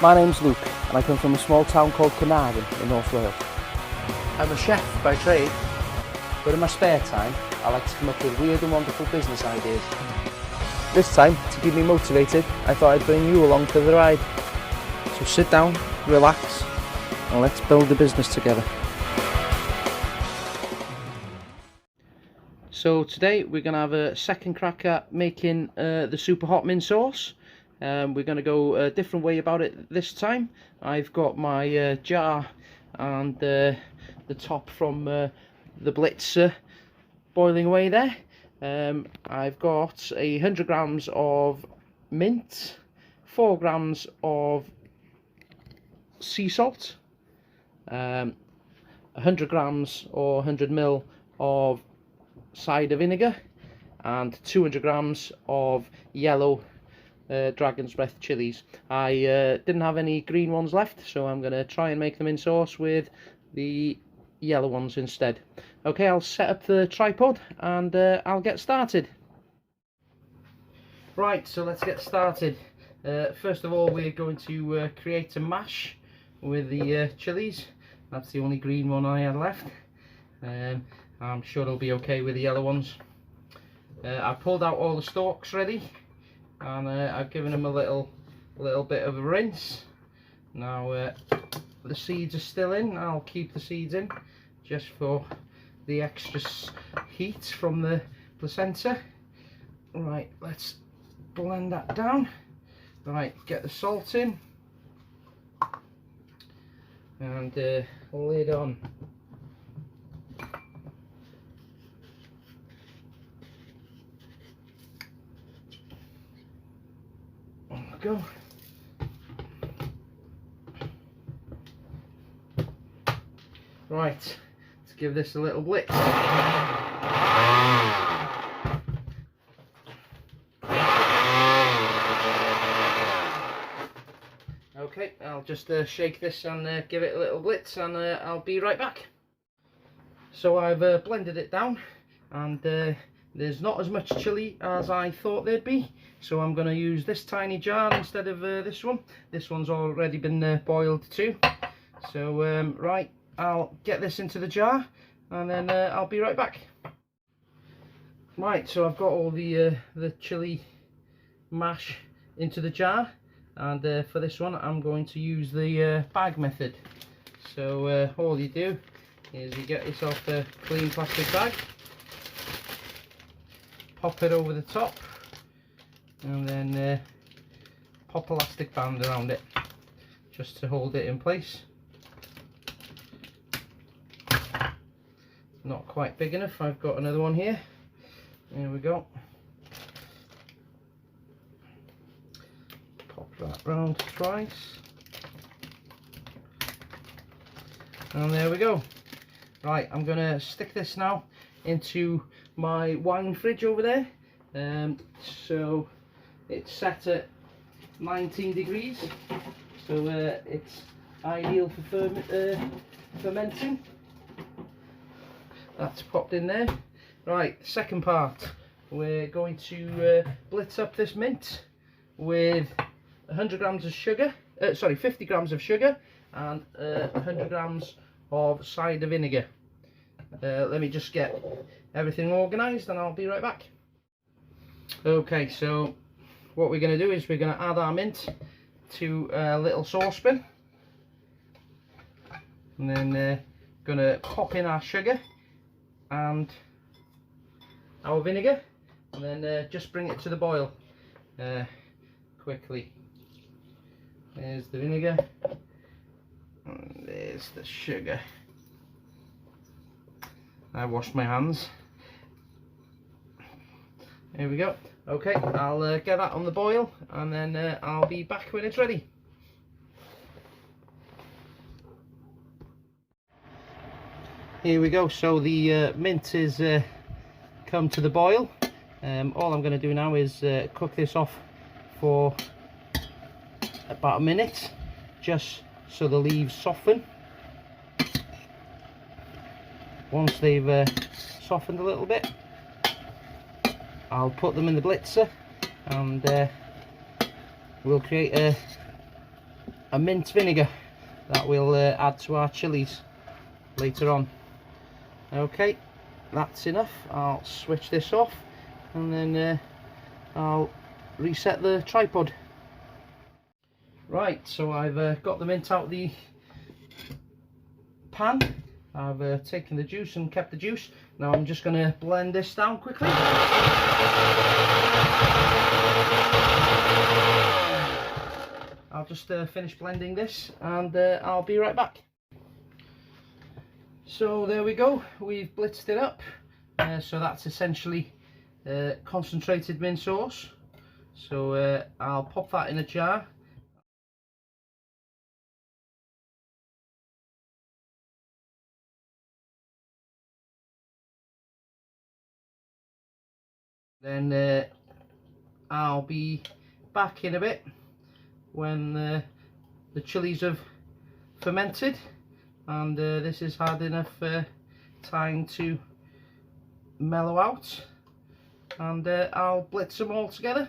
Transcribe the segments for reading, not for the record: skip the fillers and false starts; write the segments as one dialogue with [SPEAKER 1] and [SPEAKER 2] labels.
[SPEAKER 1] My name's Luke and I come from a small town called Carnarvon in North Wales. I'm a chef by trade, but in my spare time I like to come up with weird and wonderful business ideas. This time, to keep me motivated, I thought I'd bring you along for the ride. So sit down, relax, and let's build the business together. So today we're going to have a second crack at making the super hot mint sauce. We're going to go a different way about it this time. I've got my jar and the top from the blitzer boiling away there. I've got 100 grams of mint, 4 grams of sea salt, 100 grams or 100 ml of cider vinegar, and 200 grams of yellow dragon's breath chilies. I didn't have any green ones left, so I'm going to try and make them in sauce with the yellow ones instead. Okay, I'll set up the tripod and I'll get started. Right, so let's get started. First of all, we're going to create a mash with the chilies. That's the only green one I had left. I'm sure it'll be okay with the yellow ones. I pulled out all the stalks ready, and I've given them a little bit of a rinse. Now the seeds are still in. I'll keep the seeds in just for the extra heat from the placenta. Right, let's blend that down. Right, get the salt in and lid on. Go. Right, let's give this a little blitz. Okay, I'll just shake this and give it a little blitz, and I'll be right back. So I've blended it down, and there's not as much chili as I thought there'd be, so I'm going to use this tiny jar instead of this one. This one's already been boiled too. So right, I'll get this into the jar and then I'll be right back. Right, so I've got all the chili mash into the jar, and for this one I'm going to use the bag method. So all you do is you get yourself a clean plastic bag, pop it over the top, and then pop a elastic band around it just to hold it in place. Not quite big enough. I've got another one here. There we go. Pop that round twice, and there we go. Right, I'm gonna stick this now into my wine fridge over there. So it's set at 19 degrees, so it's ideal for fermenting. That's popped in there. Right, second part, we're going to blitz up this mint with 100 grams of sugar, 50 grams of sugar, and 100 grams of cider vinegar. Let me just get everything organised and I'll be right back. Okay, so what we're going to do is we're going to add our mint to a little saucepan, and then going to pop in our sugar and our vinegar, and then just bring it to the boil quickly. There's the vinegar and there's the sugar. I washed my hands. Here we go. Okay, I'll get that on the boil, and then I'll be back when it's ready. Here we go. So the mint is come to the boil. All I'm going to do now is cook this off for about a minute, just so the leaves soften. Once they've softened a little bit, I'll put them in the blitzer, and we'll create a mint vinegar that we'll add to our chilies later on. Okay, that's enough. I'll switch this off and then I'll reset the tripod. Right, so I've got the mint out of the pan. I've taken the juice and kept the juice. Now I'm just going to blend this down quickly. I'll just finish blending this and I'll be right back. So there we go, we've blitzed it up. So that's essentially concentrated mint sauce. So I'll pop that in a jar. Then I'll be back in a bit when the chilies have fermented and this has had enough time to mellow out, and I'll blitz them all together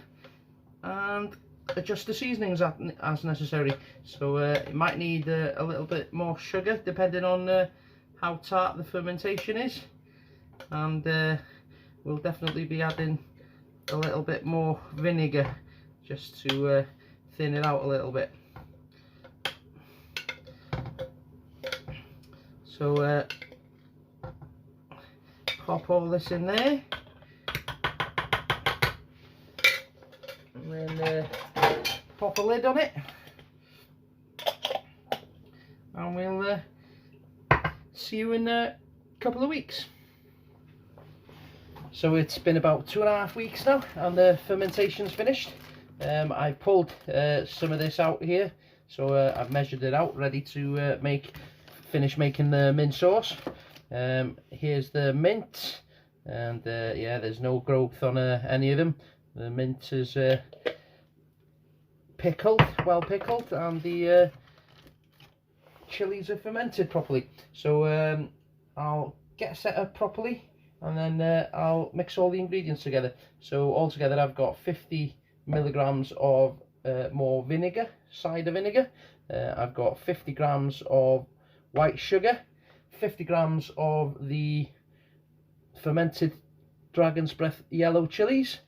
[SPEAKER 1] and adjust the seasonings as necessary. So it might need a little bit more sugar depending on how tart the fermentation is, and we'll definitely be adding a little bit more vinegar just to thin it out a little bit. So pop all this in there and then pop a lid on it, and we'll see you in a couple of weeks. So it's been about 2.5 weeks now and the fermentation's finished. I've pulled some of this out here, so I've measured it out, ready to finish making the mint sauce. Here's the mint, and yeah, there's no growth on any of them. The mint is pickled, well pickled, and the chilies are fermented properly. So I'll get set up properly and then I'll mix all the ingredients together. So altogether I've got 50 milligrams of more vinegar, cider vinegar. I've got 50 grams of white sugar, 50 grams of the fermented dragon's breath yellow chilies,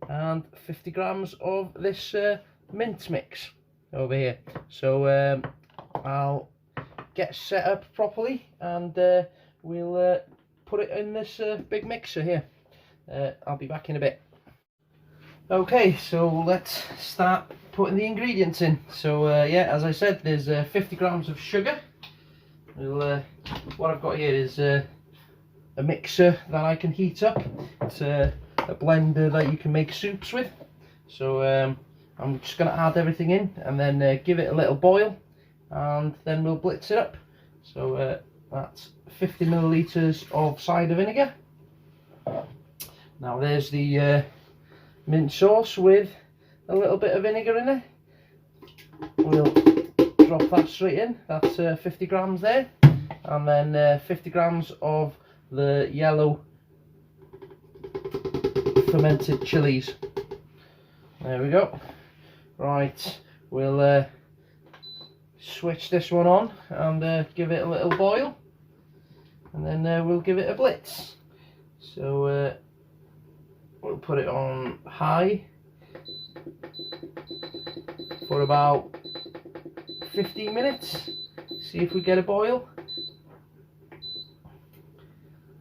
[SPEAKER 1] and 50 grams of this mint mix over here. So I'll get set up properly and we'll put it in this big mixer here. I'll be back in a bit. Okay, so let's start putting the ingredients in. So yeah, as I said, there's 50 grams of sugar. What I've got here is a mixer that I can heat up. It's a blender that you can make soups with. So I'm just going to add everything in and then give it a little boil, and then we'll blitz it up. So that's 50 millilitres of cider vinegar. Now there's the mint sauce with a little bit of vinegar in it. We'll drop that straight in. That's 50 grams there, and then 50 grams of the yellow fermented chilies. There we go. Right, we'll switch this one on and give it a little boil, and then we'll give it a blitz. So we'll put it on high for about 15 minutes, see if we get a boil.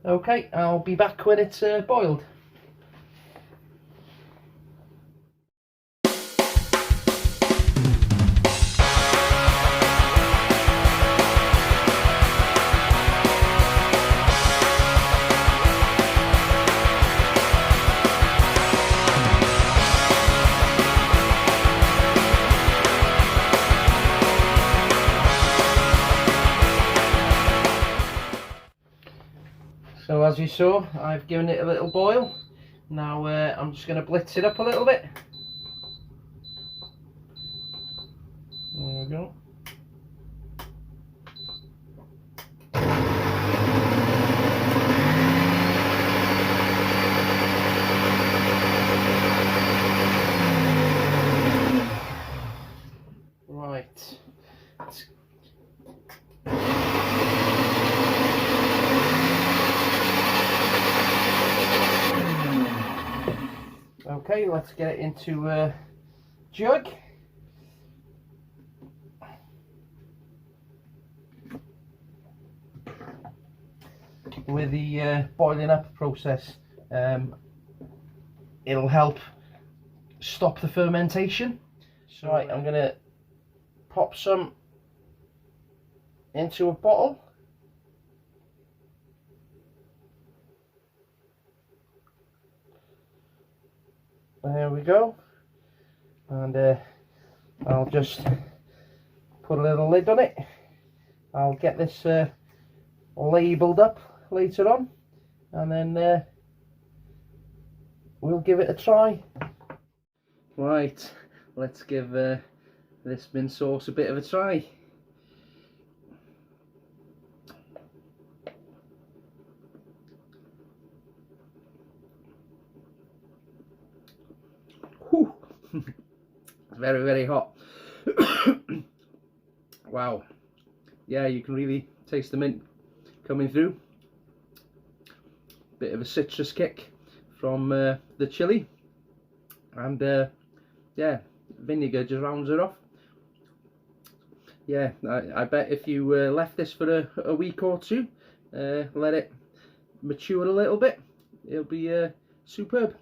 [SPEAKER 1] Okay, I'll be back when it's boiled. So as you saw, I've given it a little boil. Now I'm just going to blitz it up a little bit. There we go. Right, Okay, let's get it into a jug. With the boiling up process, it'll help stop the fermentation. So right, I'm going to pop some into a bottle. There we go. And I'll just put a little lid on it. I'll get this labelled up later on, and then we'll give it a try. Right, let's give this mint sauce a bit of a try. Whew. It's very, very hot. Wow. Yeah, you can really taste the mint coming through. Bit of a citrus kick from the chilli, and yeah, vinegar just rounds it off. Yeah, I bet if you left this for a week or two, let it mature a little bit, it'll be superb.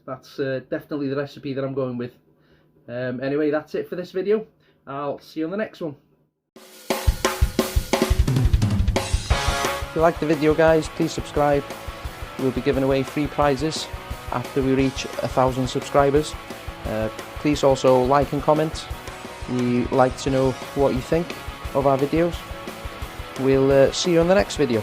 [SPEAKER 1] That's definitely the recipe that I'm going with. Anyway, that's it for this video. I'll see you on the next one. If you like the video, guys, please subscribe. We'll be giving away free prizes after we reach 1,000 subscribers. Please also like and comment. We like to know what you think of our videos. We'll see you on the next video.